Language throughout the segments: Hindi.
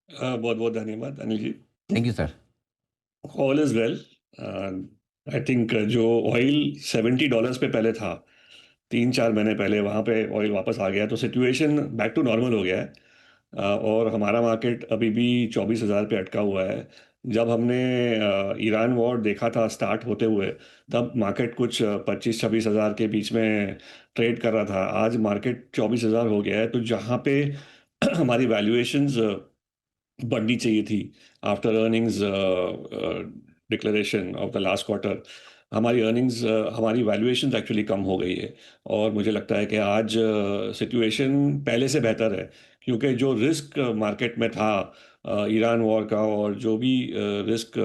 बहुत बहुत धन्यवाद Anil ji. Thank you sir. All is well. I think जो ऑयल $70 पे पहले था, 3-4 महीने पहले वहाँ पे ऑयल वापस आ गया, तो सिचुएशन बैक टू नॉर्मल हो गया है। और हमारा मार्केट अभी भी 24,000 पे अटका हुआ है। जब हमने ईरान वॉर देखा था स्टार्ट होते हुए, तब मार्केट कुछ 25-26 हज़ार के बीच में ट्रेड कर रहा था। आज मार्केट 24,000 हो गया है, तो जहाँ पे हमारी वैल्यूएशंस बढ़नी चाहिए थी after earnings declaration of the last quarter, हमारी अर्निंग्स हमारी वैल्यूएशंस एक्चुअली कम हो गई है। और मुझे लगता है कि आज सिचुएशन पहले से बेहतर है, क्योंकि जो रिस्क मार्केट में था ईरान वॉर का, और जो भी रिस्क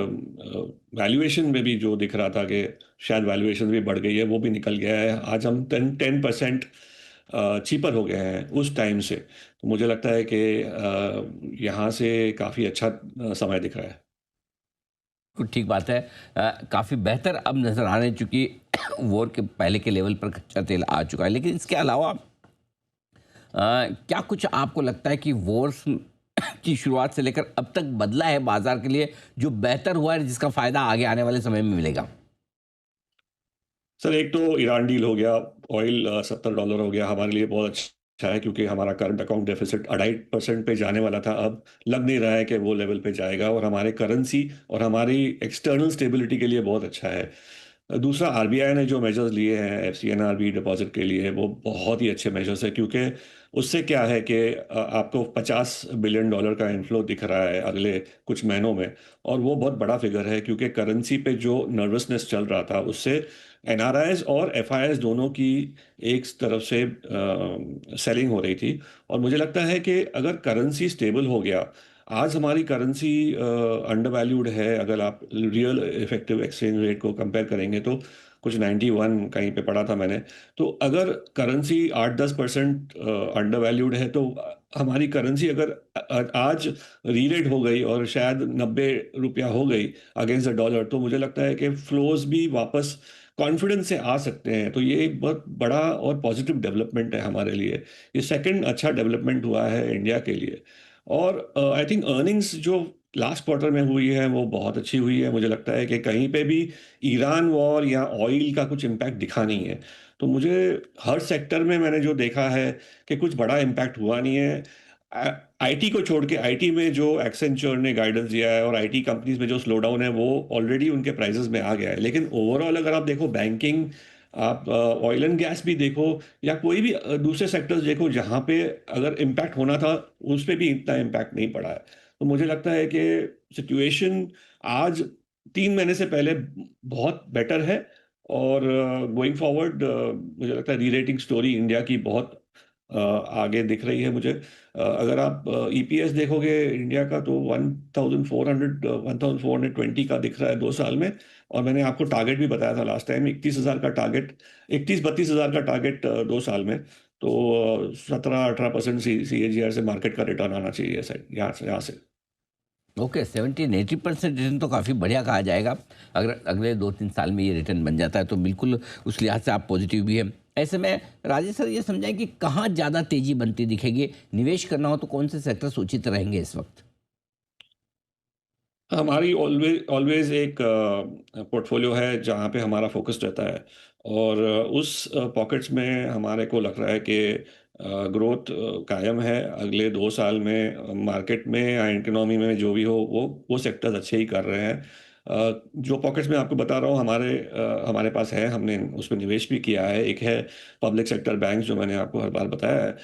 वैल्यूएशन में भी जो दिख रहा था कि शायद वैल्यूएशन भी बढ़ गई है, वो भी निकल गया है। आज हम 10% चीपर हो गए हैं उस टाइम से। तो मुझे लगता है कि यहाँ से काफ़ी अच्छा समय दिख रहा है। बिल्कुल ठीक बात है। काफ़ी बेहतर अब नज़र आने चूँकि वॉर के पहले के लेवल पर कच्चा तेल आ चुका है। लेकिन इसके अलावा क्या कुछ आपको लगता है कि वॉर्स की शुरुआत से लेकर अब तक बदला है बाज़ार के लिए, जो बेहतर हुआ है जिसका फ़ायदा आगे आने वाले समय में मिलेगा? सर, एक तो ईरान डील हो गया, ऑयल $70 हो गया, हमारे लिए बहुत अच्छा है, क्योंकि हमारा करंट अकाउंट डेफिसिट 2.5% पे जाने वाला था, अब लग नहीं रहा है कि वो लेवल पे जाएगा, और हमारे करेंसी और हमारी एक्सटर्नल स्टेबिलिटी के लिए बहुत अच्छा है। दूसरा, आरबीआई ने जो मेजर्स लिए हैं एफसीएनआरबी डिपॉजिट के लिए, वो बहुत ही अच्छे मेजर्स है, क्योंकि उससे क्या है कि आपको $50 बिलियन का इन्फ्लो दिख रहा है अगले कुछ महीनों में। और वो बहुत बड़ा फिगर है, क्योंकि करेंसी पे जो नर्वसनेस चल रहा था, उससे एनआरआईज और एफआईआईज दोनों की एक तरफ से सेलिंग हो रही थी। और मुझे लगता है कि अगर करेंसी स्टेबल हो गया, आज हमारी करेंसी अंडर वैल्यूड है, अगर आप रियल इफेक्टिव एक्सचेंज रेट को कंपेयर करेंगे तो कुछ 91 कहीं पे पढ़ा था मैंने। तो अगर करेंसी 8-10% अंडर वैल्यूड है, तो हमारी करेंसी अगर आज रीरेट हो गई और शायद ₹90 हो गई अगेंस्ट द डॉलर, तो मुझे लगता है कि फ्लोज भी वापस कॉन्फिडेंस से आ सकते हैं। तो ये एक बहुत बड़ा और पॉजिटिव डेवलपमेंट है हमारे लिए। ये सेकंड अच्छा डेवलपमेंट हुआ है इंडिया के लिए। और आई थिंक अर्निंग्स जो लास्ट क्वार्टर में हुई है, वो बहुत अच्छी हुई है। मुझे लगता है कि कहीं पे भी ईरान वॉर या ऑयल का कुछ इम्पैक्ट दिखा नहीं है। तो मुझे हर सेक्टर में मैंने जो देखा है कि कुछ बड़ा इम्पैक्ट हुआ नहीं है। आईटी को छोड़ के, आईटी में जो एक्सेंचर ने गाइडेंस दिया है और आईटी कंपनीज में जो स्लो डाउन है, वो ऑलरेडी उनके प्राइसेस में आ गया है। लेकिन ओवरऑल अगर आप देखो बैंकिंग, आप ऑयल एंड गैस भी देखो, या कोई भी दूसरे सेक्टर्स देखो, जहाँ पे अगर इम्पैक्ट होना था, उस पे भी इतना इम्पैक्ट नहीं पड़ा है। तो मुझे लगता है कि सिचुएशन आज 3 महीने से पहले बहुत बेटर है। और गोइंग फॉरवर्ड मुझे लगता है री रेटिंग स्टोरी इंडिया की बहुत आगे दिख रही है मुझे। अगर आप ईपीएस देखोगे इंडिया का, तो 1420 का दिख रहा है 2 साल में। और मैंने आपको टारगेट भी बताया था लास्ट टाइम, 31,000 का टारगेट, 31-32 हज़ार का टारगेट 2 साल में। तो 17-18% सीएजीआर से मार्केट का रिटर्न आना चाहिए सर, यहाँ से। ओके, 70-80% रिटर्न तो काफ़ी बढ़िया कहा जाएगा। अगर अगले 2-3 साल में ये रिटर्न बन जाता है तो बिल्कुल उस लिहाज से आप पॉजिटिव भी हैं। ऐसे में राजेश सर ये समझाएँ कि कहाँ ज़्यादा तेज़ी बनती दिखेगी? निवेश करना हो तो कौन से सेक्टर्स उचित रहेंगे इस वक़्त? हमारी ऑलवेज ऑलवेज एक पोर्टफोलियो है जहाँ पे हमारा फोकस रहता है। और उस पॉकेट्स में हमारे को लग रहा है कि ग्रोथ कायम है अगले 2 साल में। मार्केट में या इकोनॉमी में जो भी हो, वो सेक्टर्स अच्छे ही कर रहे हैं। जो पॉकेट्स मैं आपको बता रहा हूँ, हमारे पास है, हमने उसमें निवेश भी किया है। एक है पब्लिक सेक्टर बैंक, जो मैंने आपको हर बार बताया है।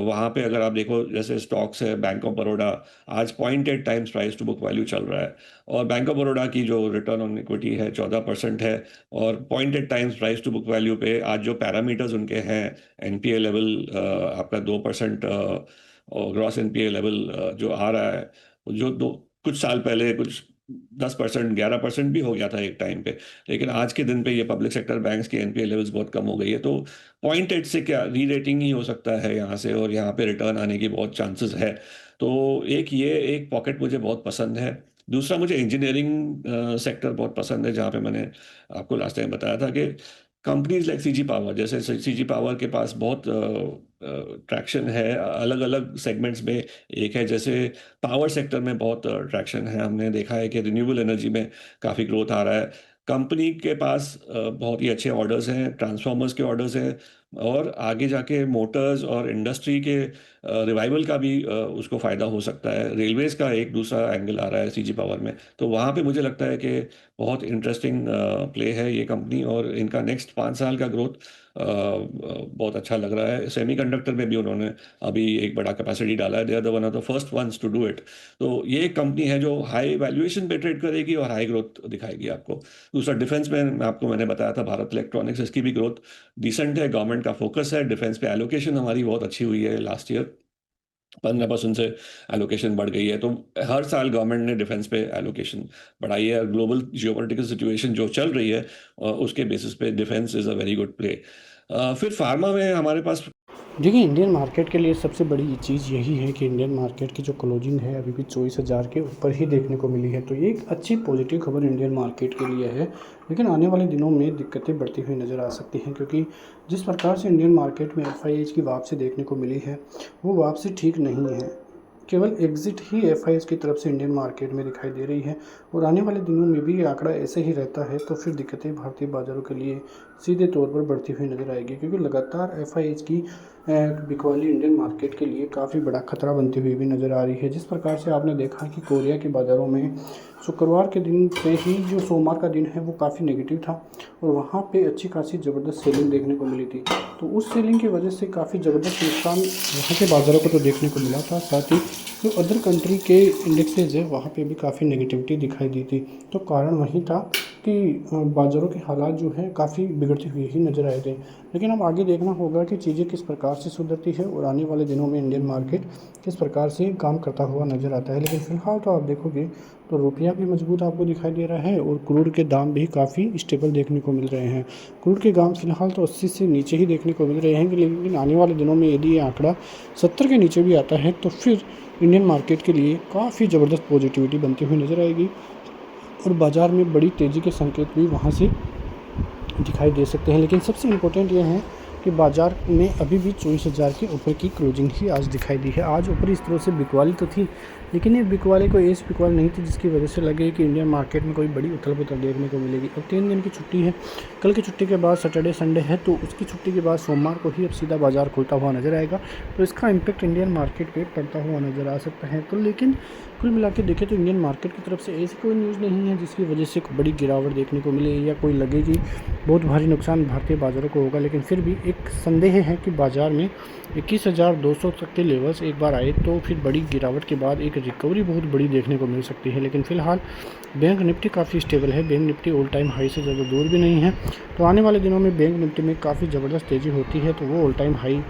वहाँ पे अगर आप देखो, जैसे स्टॉक्स है बैंक ऑफ बड़ौदा, आज 0.8 times price to book value चल रहा है। और बैंक ऑफ बड़ौदा की जो रिटर्न ऑन इक्विटी है 14% है। और 0.8 times price to book value पे आज जो पैरामीटर्स उनके हैं, एनपीए लेवल आपका 2% और ग्रॉस एनपीए लेवल जो आ रहा है, जो दो कुछ साल पहले कुछ 10%, 11% भी हो गया था एक टाइम पे। लेकिन आज के दिन पे ये पब्लिक सेक्टर बैंक्स की एनपीए लेवल्स बहुत कम हो गई है। तो 0.8 से क्या री रेटिंग ही हो सकता है यहाँ से, और यहाँ पे रिटर्न आने की बहुत चांसेस है। तो एक पॉकेट मुझे बहुत पसंद है। दूसरा, मुझे इंजीनियरिंग सेक्टर बहुत पसंद है, जहाँ पे मैंने आपको लास्ट टाइम बताया था कि कंपनीज लाइक सीजी पावर, जैसे सीजी पावर के पास बहुत ट्रैक्शन है अलग अलग सेगमेंट्स में। एक है जैसे पावर सेक्टर में बहुत ट्रैक्शन है, हमने देखा है कि रिन्यूएबल एनर्जी में काफ़ी ग्रोथ आ रहा है। कंपनी के पास बहुत ही अच्छे ऑर्डर्स हैं, ट्रांसफार्मर्स के ऑर्डर्स हैं, और आगे जाके मोटर्स और इंडस्ट्री के रिवाइवल का भी उसको फ़ायदा हो सकता है। रेलवेज़ का एक दूसरा एंगल आ रहा है सीजी पावर में, तो वहाँ पे मुझे लगता है कि बहुत इंटरेस्टिंग प्ले है ये कंपनी, और इनका नेक्स्ट 5 साल का ग्रोथ बहुत अच्छा लग रहा है। सेमीकंडक्टर में भी उन्होंने अभी एक बड़ा कैपेसिटी डाला है, they are the one of the first ones to do it. तो ये एक कंपनी है जो हाई वैल्यूएशन पे ट्रेड करेगी और हाई ग्रोथ दिखाएगी आपको। दूसरा डिफेंस में मैंने बताया था भारत इलेक्ट्रॉनिक्स, इसकी भी ग्रोथ डिसेंट है, गवर्नमेंट का फोकस है डिफेंस पे, एलोकेशन हमारी बहुत अच्छी हुई है लास्ट ईयर, 15% से एलोकेशन बढ़ गई है। तो हर साल गवर्नमेंट ने डिफेंस पे एलोकेशन बढ़ाई है, और ग्लोबल जियोपॉलिटिकल सिचुएशन जो चल रही है उसके बेसिस पे defence is a very good play. फिर फार्मा में हमारे पास देखिए, इंडियन मार्केट के लिए सबसे बड़ी चीज़ यही है कि इंडियन मार्केट की जो क्लोजिंग है अभी भी 24,000 के ऊपर ही देखने को मिली है, तो ये एक अच्छी पॉजिटिव खबर इंडियन मार्केट के लिए है। लेकिन आने वाले दिनों में दिक्कतें बढ़ती हुई नज़र आ सकती हैं, क्योंकि जिस प्रकार से इंडियन मार्केट में एफआईआईज की वापसी देखने को मिली है, वो वापसी ठीक नहीं है। केवल एग्ज़िट ही एफआईआईज की तरफ से इंडियन मार्केट में दिखाई दे रही है, और आने वाले दिनों में भी ये आंकड़ा ऐसे ही रहता है तो फिर दिक्कतें भारतीय बाज़ारों के लिए सीधे तौर पर बढ़ती हुई नज़र आएगी, क्योंकि लगातार एफआईआईज की बिकवाली इंडियन मार्केट के लिए काफ़ी बड़ा खतरा बनती हुई भी नज़र आ रही है। जिस प्रकार से आपने देखा कि कोरिया के बाज़ारों में शुक्रवार के दिन पे ही जो सोमवार का दिन है वो काफ़ी नेगेटिव था, और वहाँ पे अच्छी खासी ज़बरदस्त सेलिंग देखने को मिली थी। तो उस सेलिंग की वजह से काफ़ी ज़बरदस्त नुकसान वहाँ के बाज़ारों को तो देखने को मिला था, साथ ही जो अदर कंट्री के इंडेक्सेज है वहाँ पे भी काफ़ी नेगेटिविटी दिखाई दी थी। तो कारण वही था कि बाज़ारों के हालात जो हैं काफ़ी बिगड़ते हुए ही नज़र आए थे। लेकिन अब आगे देखना होगा कि चीज़ें किस प्रकार से सुधरती है, और आने वाले दिनों में इंडियन मार्केट किस प्रकार से काम करता हुआ नज़र आता है। लेकिन फ़िलहाल तो आप देखोगे तो रुपया भी मजबूत आपको दिखाई दे रहा है, और क्रूड के दाम भी काफ़ी स्टेबल देखने को मिल रहे हैं। क्रूड के दाम फ़िलहाल तो 80 से नीचे ही देखने को मिल रहे हैं, लेकिन आने वाले दिनों में यदि ये आंकड़ा 70 के नीचे भी आता है तो फिर इंडियन मार्केट के लिए काफ़ी ज़बरदस्त पॉजिटिविटी बनती हुई नज़र आएगी, और बाज़ार में बड़ी तेज़ी के संकेत भी वहाँ से दिखाई दे सकते हैं। लेकिन सबसे इम्पोर्टेंट ये है कि बाज़ार में अभी भी 24,000 के ऊपर की क्लोजिंग ही आज दिखाई दी है। आज ऊपर इस तरह से बिकवाली तो थी, लेकिन ये बिकवाली कोई ऐसी बिकवाली नहीं थी जिसकी वजह से लगे कि इंडियन मार्केट में कोई बड़ी उथल पुथल देखने को मिलेगी। अब 3 दिन की छुट्टी है, कल की छुट्टी के बाद सैटरडे संडे है, तो उसकी छुट्टी के बाद सोमवार को ही अब सीधा बाज़ार खुलता हुआ नज़र आएगा, तो इसका इम्पैक्ट इंडियन मार्केट पर पड़ता हुआ नज़र आ सकता है। तो लेकिन कुल मिला के देखें तो इंडियन मार्केट की तरफ से ऐसी कोई न्यूज़ नहीं है जिसकी वजह से बड़ी गिरावट देखने को मिले, या कोई लगे कि बहुत भारी नुकसान भारतीय बाज़ारों को होगा। लेकिन फिर भी एक संदेह है कि बाज़ार में 21,200 तक के लेवल्स एक बार आए तो फिर बड़ी गिरावट के बाद एक रिकवरी बहुत बड़ी देखने को मिल सकती है। लेकिन फ़िलहाल बैंक निफ्टी काफ़ी स्टेबल है, bank Nifty all time high से ज़्यादा दूर भी नहीं है, तो आने वाले दिनों में बैंक निफ्टी में काफ़ी ज़बरदस्त तेज़ी होती है तो वो ऑल टाइम हाई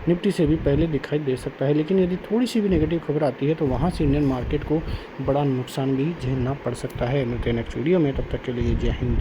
निफ्टी से भी पहले दिखाई दे सकता है। लेकिन यदि थोड़ी सी भी नेगेटिव खबर आती है तो वहाँ से इंडियन मार्केट को बड़ा नुकसान भी झेलना पड़ सकता है। मिलते हैं नेक्स्ट वीडियो में, तब तक के लिए जय हिंद।